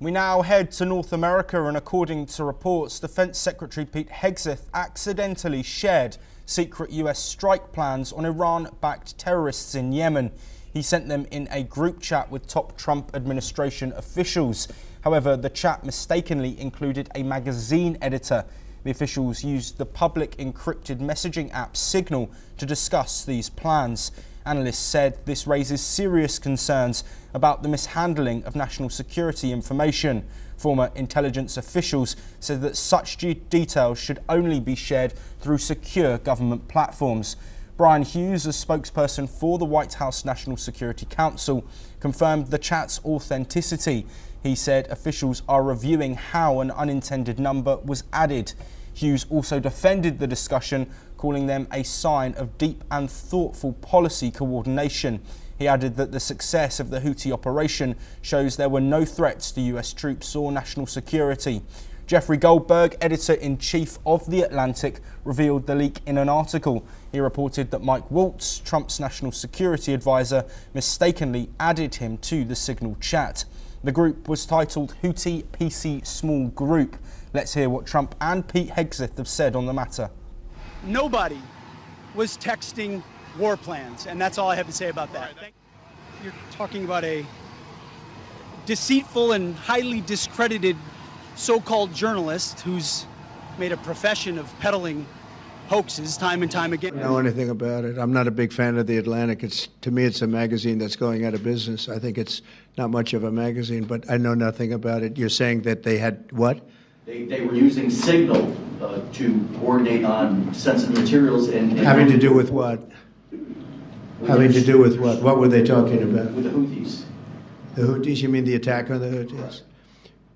We now head to North America, and according to reports, Defense Secretary Pete Hegseth accidentally shared secret US strike plans on Iran-backed terrorists in Yemen. He sent them in a group chat with top Trump administration officials. However, the chat mistakenly included a magazine editor. The officials used the public encrypted messaging app Signal to discuss these plans. Analysts said this raises serious concerns about the mishandling of national security information. Former intelligence officials said that such details should only be shared through secure government platforms. Brian Hughes, a spokesperson for the White House National Security Council, confirmed the chat's authenticity. He said officials are reviewing how an unintended number was added. Hughes also defended the discussion, calling them a sign of deep and thoughtful policy coordination. He added that the success of the Houthi operation shows there were no threats to US troops or national security. Jeffrey Goldberg, editor-in-chief of The Atlantic, revealed the leak in an article. He reported that Mike Waltz, Trump's national security advisor, mistakenly added him to the Signal chat. The group was titled Houthi PC Small Group. Let's hear what Trump and Pete Hegseth have said on the matter. Nobody was texting war plans, and that's all I have to say about that. You're talking about a deceitful and highly discredited so-called journalist who's made a profession of peddling hoaxes time and time again. I don't know anything about it. I'm not a big fan of The Atlantic. To me, it's a magazine that's going out of business. I think it's not much of a magazine, but I know nothing about it. You're saying that they had what? They were using Signal to coordinate on sensitive materials and having to do with what? Having to do with what? What were they talking about? With the Houthis. The Houthis? You mean the attack on the Houthis?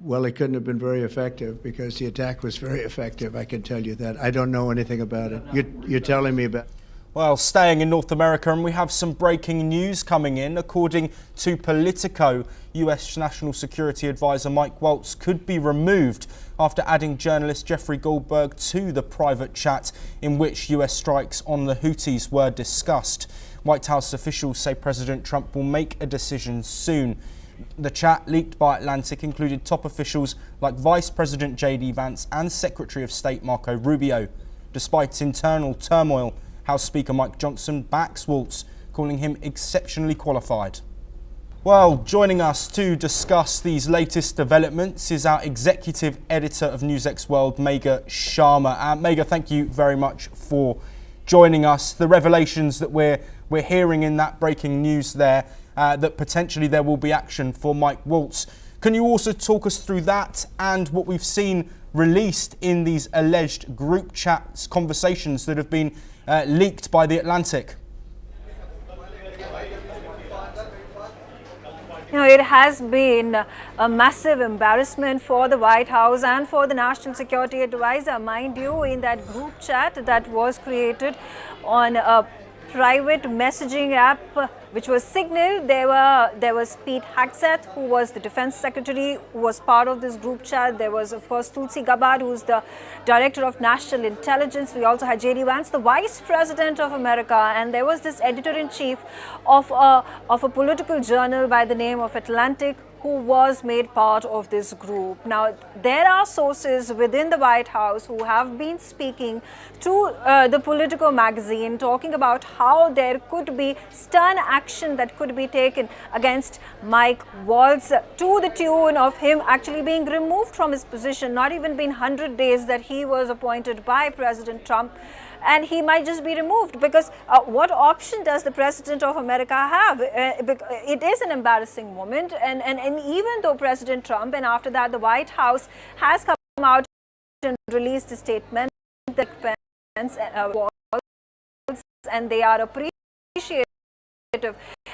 Well, it couldn't have been very effective because the attack was very effective. I can tell you that. I don't know anything about it. You're telling me about. Well, staying in North America, and we have some breaking news coming in. According to Politico, US National Security Advisor Mike Waltz could be removed after adding journalist Jeffrey Goldberg to the private chat in which US strikes on the Houthis were discussed. White House officials say President Trump will make a decision soon. The chat, leaked by Atlantic, included top officials like Vice President J.D. Vance and Secretary of State Marco Rubio. Despite internal turmoil, House Speaker Mike Johnson backs Waltz, calling him exceptionally qualified. Well, joining us to discuss these latest developments is our executive editor of NewsX World, Megha Sharma. Megha, thank you very much for joining us. The revelations that we're hearing in that breaking news there, that potentially there will be action for Mike Waltz. Can you also talk us through that and what we've seen released in these alleged group chats, conversations that have been leaked by The Atlantic? You know, it has been a massive embarrassment for the White House and for the National Security Advisor. Mind you, in that group chat that was created on a private messaging app, which was Signal, there was Pete Hegseth, who was the Defense Secretary, who was part of this group chat. There was, of course, Tulsi Gabbard, who's the Director of National Intelligence. We also had J.D. Vance, the Vice President of America, and there was this editor-in-chief of a political journal by the name of Atlantic, who was made part of this group. Now, there are sources within the White House who have been speaking to the Politico magazine, talking about how there could be stern action that could be taken against Mike Waltz, to the tune of him actually being removed from his position, not even been 100 days that he was appointed by President Trump. And he might just be removed because what option does the President of America have? It is an embarrassing moment. And even though President Trump and after that the White House has come out and released a statement that Pence and they are appreciative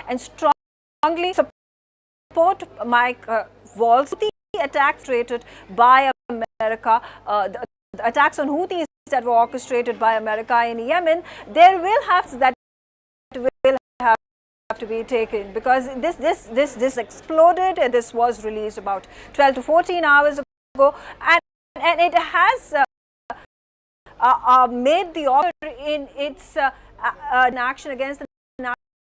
and strongly support Mike Waltz. The attacks rated by America, the attacks on Houthis that were orchestrated by America in Yemen, there will have to be taken, because this exploded. This was released about 12 to 14 hours ago, and it has made the order in its an action against the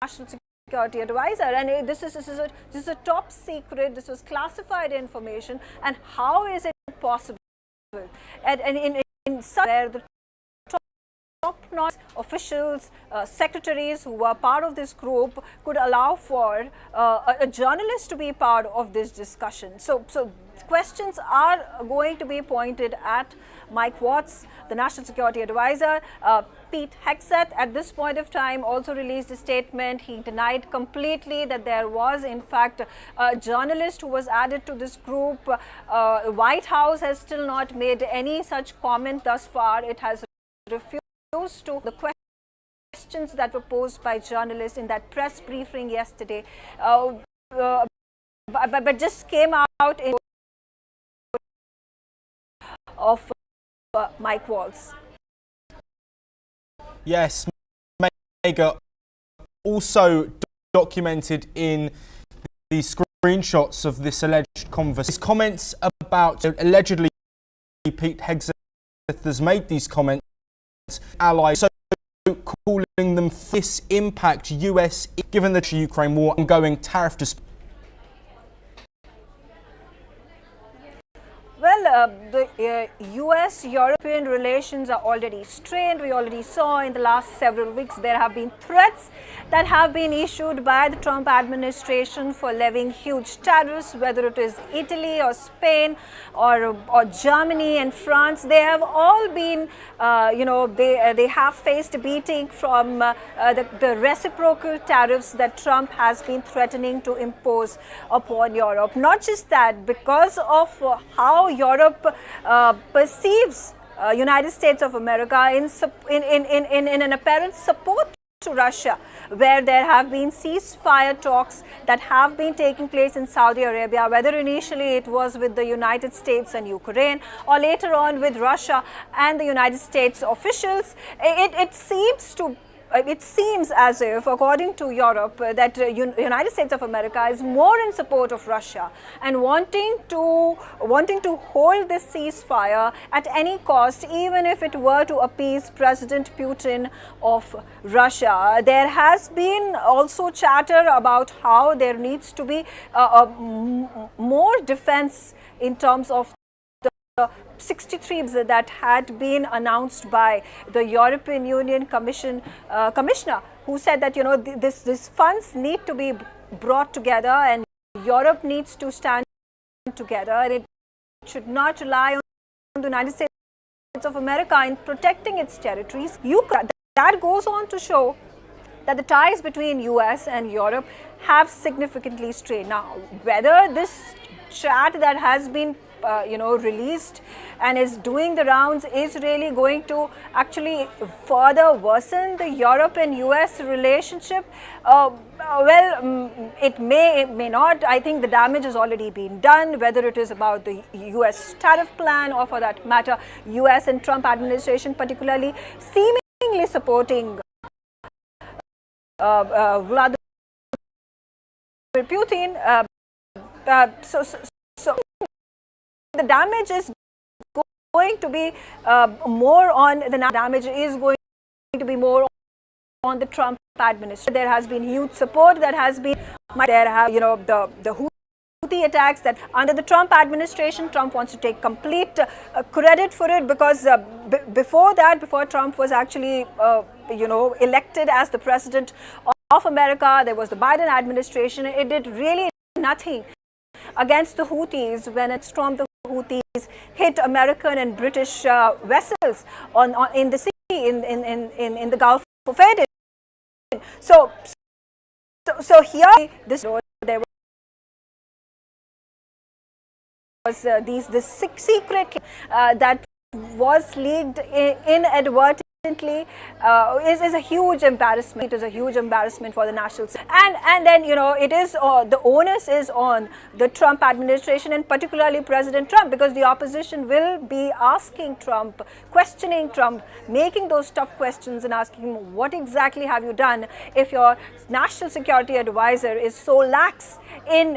national security Security Advisor, and this is a top secret. This was classified information, and how is it possible? And in where the top-notch officials, secretaries who were part of this group could allow for a journalist to be part of this discussion. So questions are going to be pointed at Mike Waltz, the National Security Advisor. Pete Hegseth at this point of time also released a statement. He denied completely that there was in fact a journalist who was added to this group. White House has still not made any such comment thus far. It has refused to the questions that were posed by journalists in that press briefing yesterday, but just came out in of Mike Waltz. Yes, Megha, also documented in the screenshots of this alleged conversation. His comments about allegedly Pete Hegseth has made these comments, allies, so calling them this impact US given the Ukraine war, ongoing tariff dispute. Well, the US-European relations are already strained. We already saw in the last several weeks there have been threats that have been issued by the Trump administration for levying huge tariffs, whether it is Italy or Spain or Germany and France. They have all been, they have faced a beating from the reciprocal tariffs that Trump has been threatening to impose upon Europe. Not just that, because of how Europe perceives United States of America in an apparent support to Russia, where there have been ceasefire talks that have been taking place in Saudi Arabia, whether initially it was with the United States and Ukraine or later on with Russia and the United States officials. It seems as if, according to Europe, that United States of America is more in support of Russia and wanting to hold this ceasefire at any cost, even if it were to appease President Putin of Russia. There has been also chatter about how there needs to be more defense in terms of the 63 that had been announced by the European Union Commissioner, who said that these funds need to be brought together and Europe needs to stand together, and it should not rely on the United States of America in protecting its territories. That goes on to show that the ties between US and Europe have significantly strained. Now, whether this chat that has been released and is doing the rounds is really going to actually further worsen the Europe and US relationship, it may not. I think the damage has already been done, whether it is about the US tariff plan or, for that matter, US and Trump administration particularly seemingly supporting Vladimir Putin. So the damage is going to be more on the Trump administration. There has been huge support that has been the Houthi attacks that under the Trump administration, Trump wants to take complete credit for it, because before Trump was actually elected as the president of America, there was the Biden administration. It did really nothing against the Houthis when it stormed the Houthis, hit American and British vessels in the sea, in the Gulf of Aden. So here there was this secret that was leaked inadvertently. Is a huge embarrassment. It is a huge embarrassment for the national, and then it is the onus is on the Trump administration and particularly President Trump, because the opposition will be asking Trump, questioning Trump, making those tough questions and asking him, what exactly have you done if your national security advisor is so lax in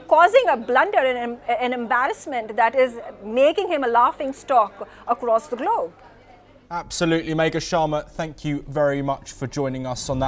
causing a blunder and an embarrassment that is making him a laughing stock across the globe. Absolutely, Megha Sharma, thank you very much for joining us on that.